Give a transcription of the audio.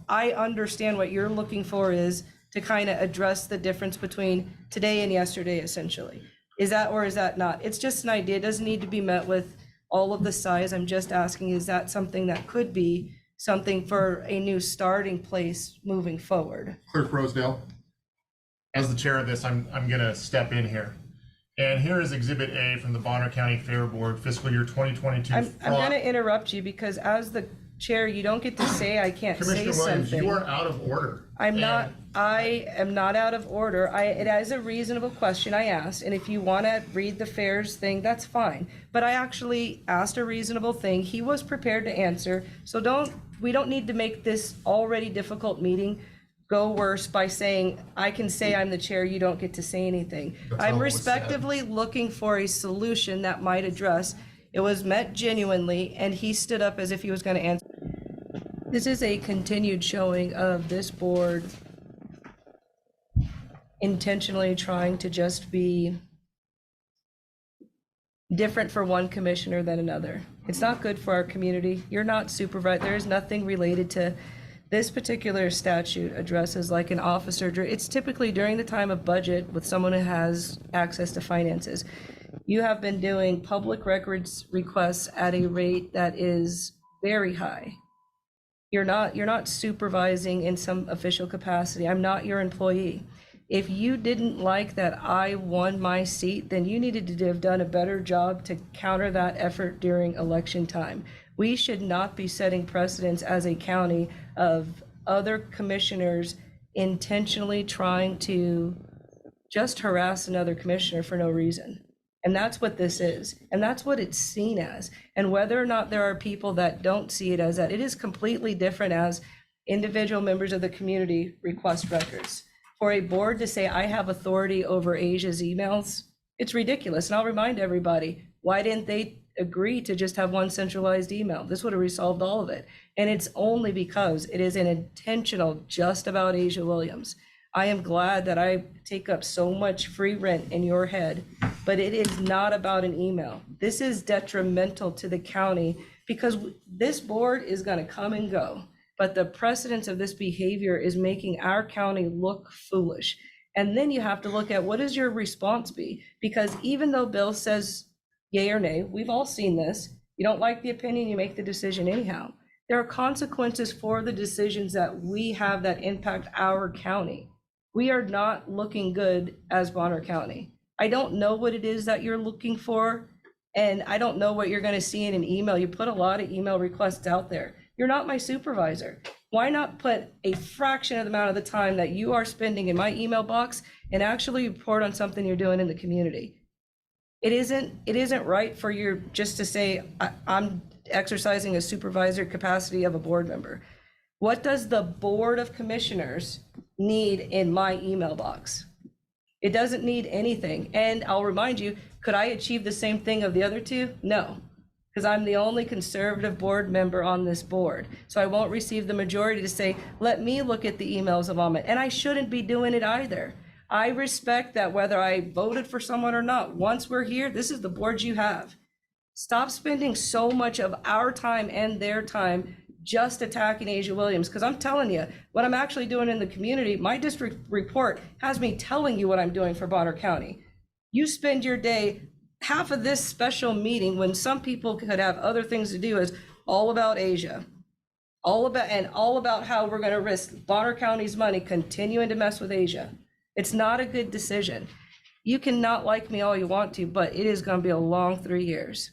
I understand what you're looking for is to kind of address the difference between today and yesterday, essentially. Is that, or is that not? It's just an idea. It doesn't need to be met with all of the size. I'm just asking, is that something that could be something for a new starting place moving forward? Clerk Rosedale. As the chair of this, I'm going to step in here. And here is Exhibit A from the Bonner County Fair Board fiscal year 2022. I'm going to interrupt you because as the chair, you don't get to say I can't Commissioner say Williams, something. you are out of order. I am not out of order. It is a reasonable question I asked, and if you want to read the fairs thing, that's fine. But I actually asked a reasonable thing. He was prepared to answer, so we don't need to make this already difficult meeting go worse by saying, I can say I'm the chair, you don't get to say anything. I'm respectively looking for a solution that might address. It was met genuinely, and he stood up as if he was going to answer. This is a continued showing of this board intentionally trying to just be different for one commissioner than another. It's not good for our community. You're not supervised. There is nothing related to this particular statute addresses like an officer. It's typically during the time of budget with someone who has access to finances. You have been doing public records requests at a rate that is very high. You're not supervising in some official capacity. I'm not your employee. If you didn't like that I won my seat, then you needed to have done a better job to counter that effort during election time. We should not be setting precedents as a county of other commissioners intentionally trying to just harass another commissioner for no reason. And that's what this is. And that's what it's seen as. And whether or not there are people that don't see it as that, it is completely different as individual members of the community request records. For a board to say, I have authority over Asia's emails, it's ridiculous. And I'll remind everybody, why didn't they agree to just have one centralized email? This would have resolved all of it. And it's only because it is an intentional just about Asia Williams. I am glad that I take up so much free rent in your head, but it is not about an email. This is detrimental to the county because this board is going to come and go, but the precedence of this behavior is making our county look foolish. And then you have to look at what does your response be? Because even though Bill says yay or nay, we've all seen this. You don't like the opinion, you make the decision anyhow. There are consequences for the decisions that we have that impact our county. We are not looking good as Bonner County. I don't know what it is that you're looking for, and I don't know what you're going to see in an email. You put a lot of email requests out there. You're not my supervisor. Why not put a fraction of the amount of the time that you are spending in my email box and actually report on something you're doing in the community? It isn't right for you just to say, I'm exercising a supervisor capacity of a board member. What does the Board of Commissioners need in my email box? It doesn't need anything. And I'll remind you, could I achieve the same thing of the other two? No, because I'm the only conservative board member on this board. So I won't receive the majority to say, let me look at the emails of Ahmed. And I shouldn't be doing it either. I respect that whether I voted for someone or not, once we're here, this is the board you have. Stop spending so much of our time and their time just attacking Asia Williams, because I'm telling you, what I'm actually doing in the community, my district report has me telling you what I'm doing for Bonner County. You spend your day, half of this special meeting, when some people could have other things to do, is all about Asia, all about how we're going to risk Bonner County's money continuing to mess with Asia. It's not a good decision. You can not like me all you want to, but it is going to be a long 3 years.